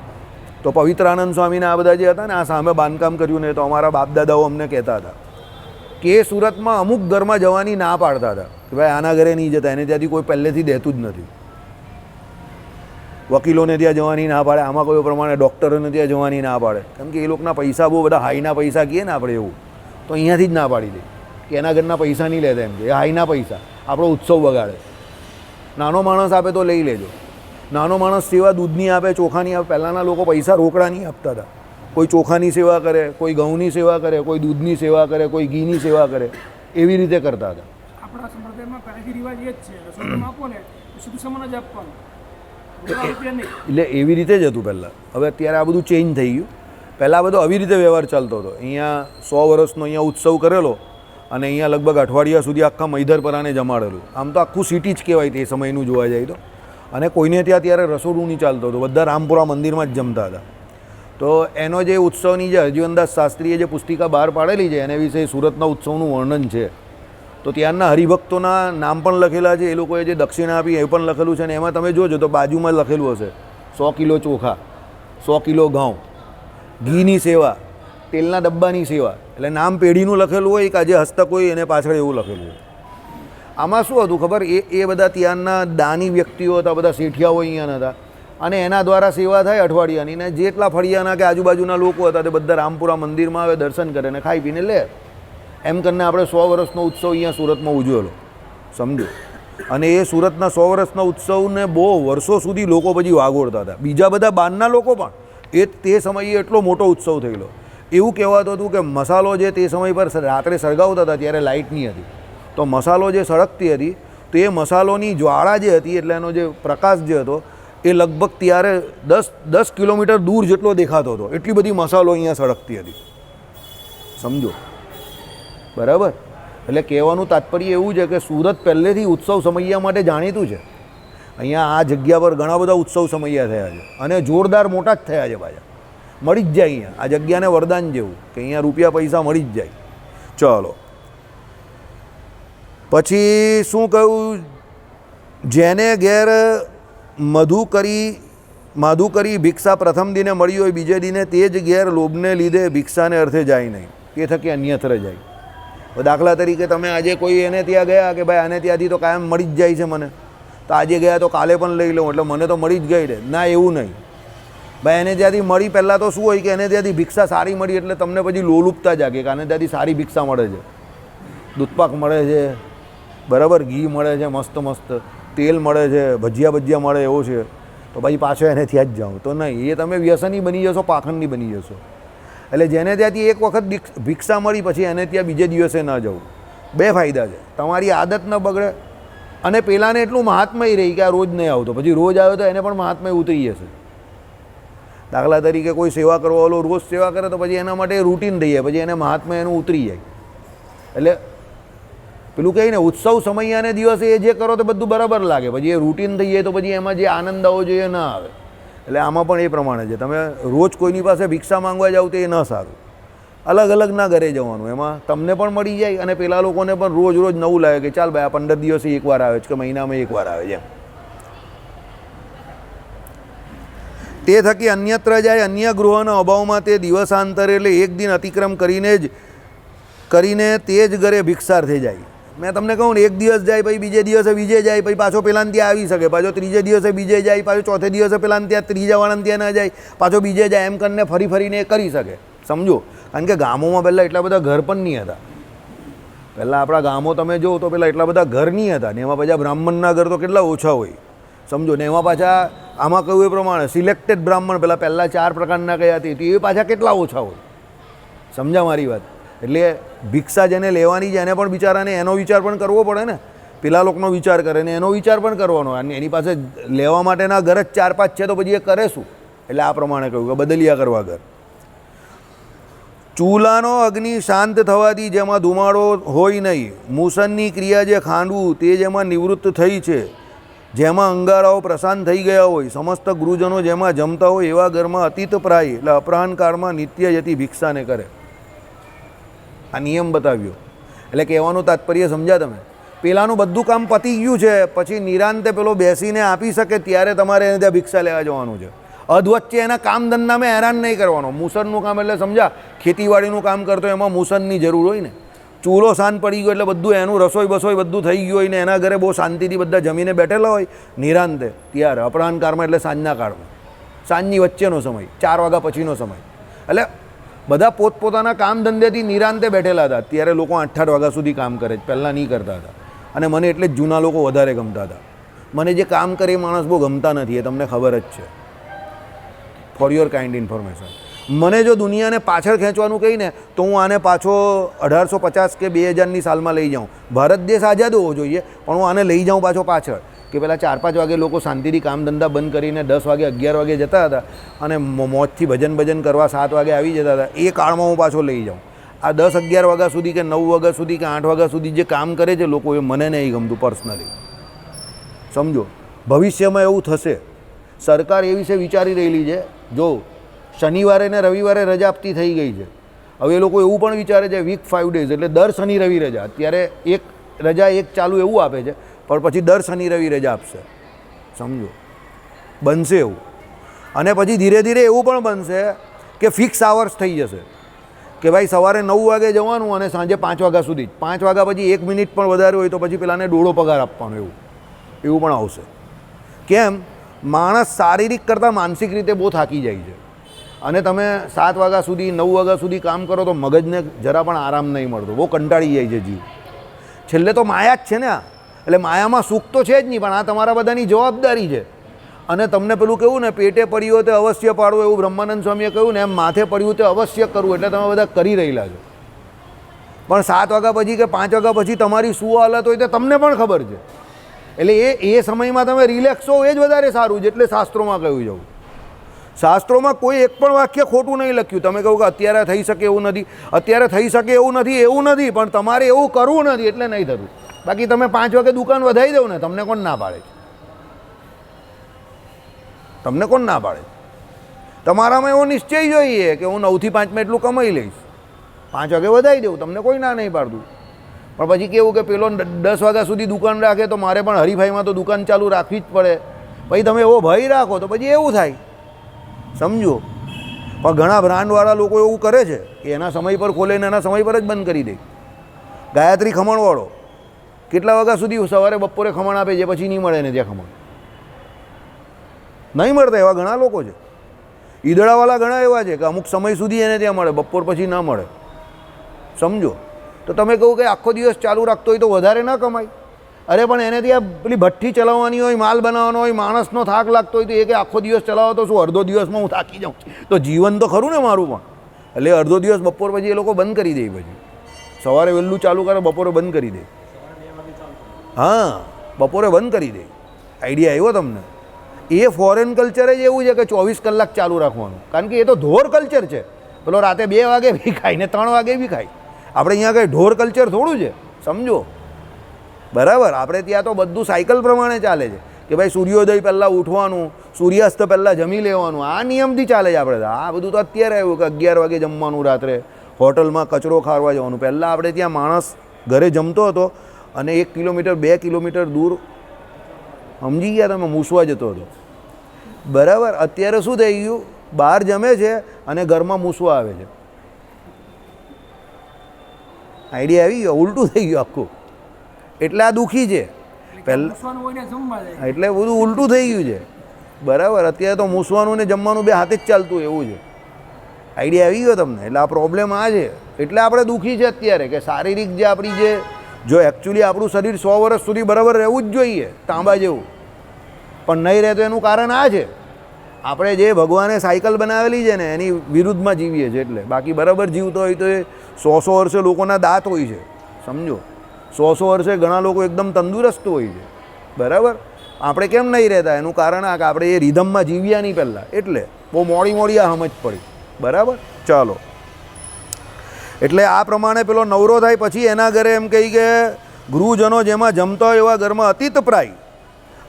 તો પવિત્રાનંદ સ્વામીને આ બધા જે હતા ને આ સામે બાંધકામ કર્યું ને તો અમારા બાપદાદાઓ અમને કહેતા હતા કે સુરતમાં અમુક ઘરમાં જવાની ના પાડતા હતા કે ભાઈ આના ઘરે નહીં જતા, એને ત્યાંથી કોઈ પહેલેથી દેતું જ નથી. વકીલોને ત્યાં જવાની ના પાડે, આમાં કોઈ પ્રમાણે ડૉક્ટરોને ત્યાં જવાની ના પાડે, કેમ કે એ લોકોના પૈસા બહુ બધા હાઈના પૈસા કહીએ ને આપણે એવું, તો અહીંયાથી જ ના પાડી દે કે એના ઘરના પૈસા નહીં લેતા, એમ કે એ હાઈના પૈસા આપણો ઉત્સવ બગાડે. નાનો માણસ આપે તો લઈ લેજો. નાનો માણસ સેવા દૂધની આપે, ચોખાની આપે. પહેલાંના લોકો પૈસા રોકડા નહીં આપતા હતા. કોઈ ચોખાની સેવા કરે, કોઈ ઘઉંની સેવા કરે, કોઈ દૂધની સેવા કરે, કોઈ ઘીની સેવા કરે, એવી રીતે કરતા હતા. આપણા સંપ્રદાયમાં પહેલેથી રિવાજ એ જ છે, રસોઈમાં આપો ને શુદ્ધ સમાન જ આપવાનું, એટલે એવી રીતે જ હતું પહેલાં. હવે અત્યારે આ બધું ચેન્જ થઈ ગયું. પહેલાં બધો આવી રીતે વ્યવહાર ચાલતો હતો. અહીંયા 100 વર્ષનો અહીંયા ઉત્સવ કરેલો અને અહીંયા લગભગ અઠવાડિયા સુધી આખા મૈધરપરાને જમાડેલું. આમ તો આખું સિટી જ કહેવાય તે સમયનું જોવા જાય તો. અને કોઈને ત્યાં ત્યારે રસોડું નહીં ચાલતું હતું, બધા રામપુરા મંદિરમાં જ જમતા હતા. તો એનો જે ઉત્સવની જે હરજીવનદાસ શાસ્ત્રીએ જે પુસ્તિકા બહાર પાડેલી છે એને વિશે સુરતના ઉત્સવનું વર્ણન છે. તો ત્યારના હરિભક્તોના નામ પણ લખેલા છે, એ લોકોએ જે દક્ષિણા આપી એ પણ લખેલું છે. ને એમાં તમે જોજો તો બાજુમાં લખેલું હશે 100 કિલો ચોખા, 100 કિલો ઘઉં, ઘીની સેવા, તેલના ડબ્બાની સેવા. એટલે નામ પેઢીનું લખેલું હોય કે આજે હસ્તક હોય એને પાછળ એવું લખેલું હોય. આમાં શું હતું ખબર? એ બધા ત્યારના દાની વ્યક્તિઓ હતા, બધા શેઠિયાઓ અહીંયાના હતા અને એના દ્વારા સેવા થાય અઠવાડિયાની. ને જેટલા ફળિયાના કે આજુબાજુના લોકો હતા તે બધા રામપુરા મંદિરમાં આવે, દર્શન કરે ને ખાઈ પીને લે. એમ કરીને આપણે 100 વર્ષનો ઉત્સવ અહીંયા સુરતમાં ઉજવેલો, સમજો. અને એ સુરતના 100 વર્ષના ઉત્સવને બહુ વર્ષો સુધી લોકો પછી વાગોળતા હતા. બીજા બધા બહારના લોકો પણ તે સમયે એટલો મોટો ઉત્સવ થયેલો. એવું કહેવાતું હતું કે મસાલો જે તે સમય પર રાત્રે સળગાવતા હતા ત્યારે લાઇટ નહીં હતી, તો મસાલો જે સળગતી હતી તો એ મસાલોની જ્વાળા જે હતી એટલે એનો જે પ્રકાશ જે હતો એ લગભગ ત્યારે 10 કિલોમીટર દૂર જેટલો દેખાતો હતો. એટલી બધી મસાલો અહીંયા સળગતી હતી, સમજો. બરાબર. એટલે કહેવાનું તાત્પર્ય એવું છે કે સુરત પહેલેથી ઉત્સવ સમૈયા માટે જાણીતું છે. અહીંયા આ જગ્યા પર ઘણા બધા ઉત્સવ સમૈયા થયા છે અને જોરદાર મોટા જ થયા છે પાછા. મળી જ જાય અહીંયા આ જગ્યાને વરદાન જેવું કે અહીંયા રૂપિયા પૈસા મળી જ જાય. ચલો પછી શું કહ્યું? જેને ઘેર માધુકરી ભિક્ષા પ્રથમ દિને મળી હોય બીજે દિને તે જ ઘેર લોભને લીધે ભિક્ષાને અર્થે જાય નહીં, એ થકી અન્યત્ર જાય. દાખલા તરીકે તમે આજે કોઈ એને ત્યાં ગયા કે ભાઈ આને ત્યાંથી તો કાયમ મળી જ જાય છે મને, તો આજે ગયા તો કાલે પણ લઈ લઉં એટલે મને તો મળી જ ગઈ રે. ના, એવું નહીં ભાઈ. એને ત્યાંથી મળી પહેલાં તો શું હોય કે એને ત્યાંથી ભિક્ષા સારી મળી એટલે તમને પછી લોલુપતા જાગે કે આને ત્યાંથી સારી ભિક્ષા મળે છે, દૂધપાક મળે છે, બરાબર, ઘી મળે છે, મસ્ત મસ્ત તેલ મળે છે, ભજીયા મળે એવો છે, તો ભાઈ પાછો એને ત્યાં જ જાઓ. તો નહીં, એ તમે વ્યસની બની જશો, પાખંડી બની જશો. એટલે જેને ત્યાંથી એક વખત ભિક્ષા મળી પછી એને ત્યાં બીજે દિવસે ન જવું. બે ફાયદા છે, તમારી આદત ન બગડે અને પેલાને એટલું મહાત્મય રહી કે આ રોજ નહીં આવતો, પછી રોજ આવ્યો તો એને પણ મહાત્મય ઉતરી જશે. દાખલા તરીકે કોઈ સેવા કરવાવાળો રોજ સેવા કરે તો પછી એના માટે રૂટીન થઈ જાય, પછી એને મહાત્મય એનું ઉતરી જાય. એટલે પેલું કહે ને ઉત્સવ સમયને દિવસે એ જે કરો તો બધું બરાબર લાગે, પછી એ રૂટીન થઈ જાય તો પછી એમાં જે આનંદ આવવો જોઈએ ના આવે. એટલે આમાં પણ એ પ્રમાણે છે, તમે રોજ કોઈની પાસે ભિક્ષા માંગવા જાવ તો એ ન સારું. અલગ અલગના ઘરે જવાનું, એમાં તમને પણ મળી જાય અને પેલા લોકોને પણ રોજ રોજ નવું લાગે કે ચાલ ભાઈ આ 15 દિવસે એકવાર આવે છે કે મહિનામાં એકવાર આવે છે. તે થકી અન્યત્ર જાય, અન્ય ગૃહોના અભાવમાં તે દિવસાંતરે એટલે એક દિન અતિક્રમ કરીને તે જ ઘરે ભિક્ષાર્થે જાય. મેં તમને કહું ને, એક દિવસ જાય પછી બીજે દિવસે બીજે જાય, પછી પાછો પેલાને ત્યાં આવી શકે, પાછો ત્રીજે દિવસે બીજે જાય, પાછો ચોથે દિવસે પેલાને ત્યાં, ત્રીજાવાળાને ત્યાં ન જાય, પાછો બીજે જાય, એમ કરીને ફરીને એ કરી શકે, સમજો. કારણ કે ગામોમાં પહેલાં એટલા બધા ઘર પણ નહીં હતા. પહેલાં આપણા ગામો તમે જુઓ તો પહેલાં એટલા બધા ઘર નહીં હતા ને એમાં પાછા બ્રાહ્મણના ઘર તો કેટલા ઓછા હોય, સમજો. ને એમાં પાછા આમાં કહ્યું એ પ્રમાણે સિલેક્ટેડ બ્રાહ્મણ પહેલાં 4 પ્રકારના કયા હતી તો એ પાછા કેટલા ઓછા હોય, સમજા મારી વાત. એટલે ભિક્ષા જેને લેવાની છે એને પણ બિચારાને એનો વિચાર પણ કરવો પડે ને, પેલા લોકોનો વિચાર કરે ને એનો વિચાર પણ કરવાનો. અને એની પાસે લેવા માટેના ઘર જ 4-5 છે તો પછી એ કરે શું? એટલે આ પ્રમાણે કહ્યું કે બદલિયા કરવા ઘર. ચૂલાનો અગ્નિ શાંત થવાથી જેમાં ધુમાડો હોય નહીં, મૂસનની ક્રિયા જે ખાંડવું તે જેમાં નિવૃત્ત થઈ છે, જેમાં અંગારાઓ પ્રશાંત થઈ ગયા હોય, સમસ્ત ગુરુજનો જેમાં જમતા હોય એવા ઘરમાં અતીત પ્રાય એટલે અપરાહ્ન કાળમાં નિત્ય યતિ ભિક્ષાને કરે. આ નિયમ બતાવ્યો. એટલે કહેવાનું તાત્પર્ય સમજ્યા તમે? પેલાનું બધું કામ પતી ગયું છે, પછી નિરાંતે પેલો બેસીને આપી શકે ત્યારે તમારે એને ત્યાં ભિક્ષા લેવા જવાનું છે. અધવચ્ચે એના કામ ધંધામાં હેરાન નહીં કરવાનો. મુસનનું કામ એટલે સમજા, ખેતીવાડીનું કામ કરતો એમાં મુસનની જરૂર હોય ને. ચૂલો સાંજ પડી ગયો એટલે બધું એનું રસોઈ બસોઈ બધું થઈ ગયું હોય ને એના ઘરે બહુ શાંતિથી બધા જમીને બેઠેલા હોય નિરાંતે, ત્યારે અપરાહ્ન કાળમાં એટલે સાંજના કાળમાં, સાંજની વચ્ચેનો સમય, 4 વાગ્યા પછીનો સમય. એટલે બધા પોતપોતાના કામ ધંધેથી નિરાંતે બેઠેલા હતા. અત્યારે લોકો 8-8 વાગ્યા સુધી કામ કરે, પહેલાં નહીં કરતા હતા. અને મને એટલે જ જૂના લોકો વધારે ગમતા હતા. મને જે કામ કરે એ માણસ બહુ ગમતા નથી, એ તમને ખબર જ છે. For your kind information. મને જો દુનિયાને પાછળ ખેંચવાનું કહીને તો હું આને પાછો 1850 કે 2000ની સાલમાં લઈ જાઉં. ભારત દેશ આઝાદ હોવો જોઈએ, પણ હું આને લઈ જાઉં પાછળ કે પહેલાં 4-5 વાગે લોકો શાંતિથી કામ ધંધા બંધ કરીને 10 વાગે 11 વાગે જતા હતા અને મોજથી ભજન કરવા 7 વાગે આવી જતા હતા. એ કાળમાં હું પાછો લઈ જાઉં. આ 10-11 વાગ્યા સુધી કે 9 વાગ્યા સુધી કે 8 વાગ્યા સુધી જે કામ કરે છે લોકો, એ મને નહીં ગમતું પર્સનલી. સમજો, ભવિષ્યમાં એવું થશે. સરકાર એ વિશે વિચારી રહેલી છે. જો શનિવારે ને રવિવારે રજા આપતી થઈ ગઈ છે. હવે એ લોકો એવું પણ વિચારે છે વીક 5 ડેઝ એટલે દર શનિ રવિ રજા. અત્યારે એક રજા એક ચાલુ એવું આપે છે, પણ પછી દર શનિ રવિ રજા આપશે. સમજો, બનશે એવું. અને પછી ધીરે ધીરે એવું પણ બનશે કે ફિક્સ આવર્સ થઈ જશે કે ભાઈ સવારે 9 વાગે જવાનું અને સાંજે 5 વાગ્યા સુધી. 5 વાગ્યા પછી 1 મિનિટ પણ વધારે હોય તો પછી પેલાને દોઢો પગાર આપવાનો, એવું પણ આવશે. કેમ? માણસ શારીરિક કરતાં માનસિક રીતે બહુ થાકી જાય છે. અને તમે 7 વાગ્યા સુધી 9 વાગ્યા સુધી કામ કરો તો મગજને જરા પણ આરામ નહીં મળતો, બહુ કંટાળી જાય છે જીવ. છેલ્લે તો માયા જ છે ને આ. એટલે માયામાં સુખ તો છે જ નહીં, પણ આ તમારા બધાની જવાબદારી છે. અને તમને પેલું કહ્યું ને, પેટે પડ્યું તે અવશ્ય પાડવું, એવું બ્રહ્માનંદ સ્વામીએ કહ્યું ને, એમ માથે પડ્યું તે અવશ્ય કરવું. એટલે તમે બધા કરી રહેલા છો. પણ 7 વાગ્યા પછી કે 5 વાગ્યા પછી તમારી શું હાલત હોય તે તમને પણ ખબર છે. એટલે એ સમયમાં તમે રિલેક્સ હો, એ જ વધારે સારું છે. એટલે શાસ્ત્રોમાં કહ્યું જવું. શાસ્ત્રોમાં કોઈ એક પણ વાક્ય ખોટું નહીં લખ્યું. તમે કહો કે અત્યારે થઈ શકે એવું નથી, અત્યારે થઈ શકે એવું નથી, પણ તમારે એવું કરવું નથી એટલે નહીં થતું. બાકી તમે 5 વાગે દુકાન વધારી દો ને, તમને કોણ ના પાડે છે? તમને કોણ ના પાડે? તમારામાં એવો નિશ્ચય જોઈએ કે હું 9 થી 5 એટલું કમાઈ લઈશ, 5 વાગે વધારી દઉં, તમને કોઈ ના નહીં પાડતું. પણ પછી કેવું કે પેલો 10 વાગ્યા સુધી દુકાન રાખે તો મારે પણ હરીફાઈમાં તો દુકાન ચાલુ રાખવી જ પડે. પછી તમે એવો ભય રાખો તો પછી એવું થાય. સમજો. પણ ઘણા બ્રાન્ડવાળા લોકો એવું કરે છે કે એના સમય પર ખોલે ને એના સમય પર જ બંધ કરી દે. ગાયત્રી ખમણવાળો કેટલા વાગ્યા સુધી સવારે બપોરે ખમણ આપે છે, પછી નહીં મળે ને ત્યાં ખમણ નહીં મળતા. એવા ઘણા લોકો છે. ઈદડાવાળા ઘણા એવા છે કે અમુક સમય સુધી એને ત્યાં મળે, બપોર પછી ના મળે. સમજો. તો તમે કહું કે આખો દિવસ ચાલુ રાખતો હોય તો વધારે ના કમાય? અરે પણ એને ત્યાં પેલી ભઠ્ઠી ચલાવવાની હોય, માલ બનાવવાનો હોય, માણસનો થાક લાગતો હોય તો એ કે આખો દિવસ ચલાવો તો શું અડધો દિવસમાં હું થાકી જાઉં? તો જીવન તો ખરું ને મારું પણ. એટલે અડધો દિવસ બપોર પછી એ લોકો બંધ કરી દે. પછી સવારે વહેલું ચાલુ કરે, બપોરે બંધ કરી દે. હા, બપોરે બંધ કરી દે. આઈડિયા આવ્યો તમને? એ ફોરેન કલ્ચર જ એવું છે કે 24 કલાક ચાલુ રાખવાનું. કારણ કે એ તો ઢોર કલ્ચર છે. પેલો રાતે 2 વાગે બી ખાય ને 3 વાગે બી ખાય. આપણે અહીંયા કંઈ ઢોર કલ્ચર થોડું છે. સમજો, બરાબર? આપણે ત્યાં તો બધું સાયકલ પ્રમાણે ચાલે છે કે ભાઈ સૂર્યોદય પહેલાં ઉઠવાનું, સૂર્યાસ્ત પહેલાં જમી લેવાનું. આ નિયમથી ચાલે છે આપણે. આ બધું તો અત્યારે આવ્યું કે 11 વાગે જમવાનું, રાત્રે હોટલમાં કચરો ખાવા જવાનું. પહેલાં આપણે ત્યાં માણસ ઘરે જમતો હતો અને 1 કિલોમીટર 2 કિલોમીટર દૂર, સમજી ગયા તમે, મૂસવા જતો હતો. બરાબર? અત્યારે શું થઈ ગયું? બહાર જમે છે અને ઘરમાં મૂસવા આવે છે. આઈડિયા આવી ગયો? ઉલટું થઈ ગયું આખું. એટલે આ દુઃખી છે. પહેલાં એટલે બધું ઉલટું થઈ ગયું છે. બરાબર? અત્યારે તો મૂસવાનું ને જમવાનું બે હાથે જ ચાલતું એવું છે. આઈડિયા આવી ગયો તમને? એટલે આ પ્રોબ્લેમ આ છે. એટલે આપણે દુઃખી છે અત્યારે કે શારીરિક જે આપણી જે, જો એકચ્યુઅલી આપણું શરીર 100 વર્ષ સુધી બરાબર રહેવું જ જોઈએ, તાંબા જેવું, પણ નહીં રહે તો એનું કારણ આ છે. આપણે જે ભગવાને સાયકલ બનાવેલી છે ને એની વિરુદ્ધમાં જીવીએ છીએ. એટલે બાકી બરાબર જીવતો હોય તો એ 100 વર્ષે લોકોના દાંત હોય છે. સમજો, 100 વર્ષે ઘણા લોકો એકદમ તંદુરસ્ત હોય છે. બરાબર? આપણે કેમ નહીં રહેતા? એનું કારણ આ કે આપણે એ રિધમમાં જીવ્યા નહીં પહેલાં. એટલે બહુ મોડી આ સમજ પડી. બરાબર? ચાલો. એટલે આ પ્રમાણે પેલો નવરો થાય પછી એના ઘરે એમ કહી કે ગૃહજનો જેમાં જમતા હોય એવા ઘરમાં અતીત પ્રાય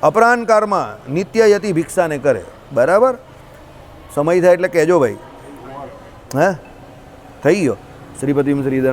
અપરાહ્નકાળમાં નિત્ય યતિ ભિક્ષાને કરે. બરાબર, સમય થાય એટલે કહેજો ભાઈ. હે થઈ ગયો. શ્રીપતિમ શ્રીધર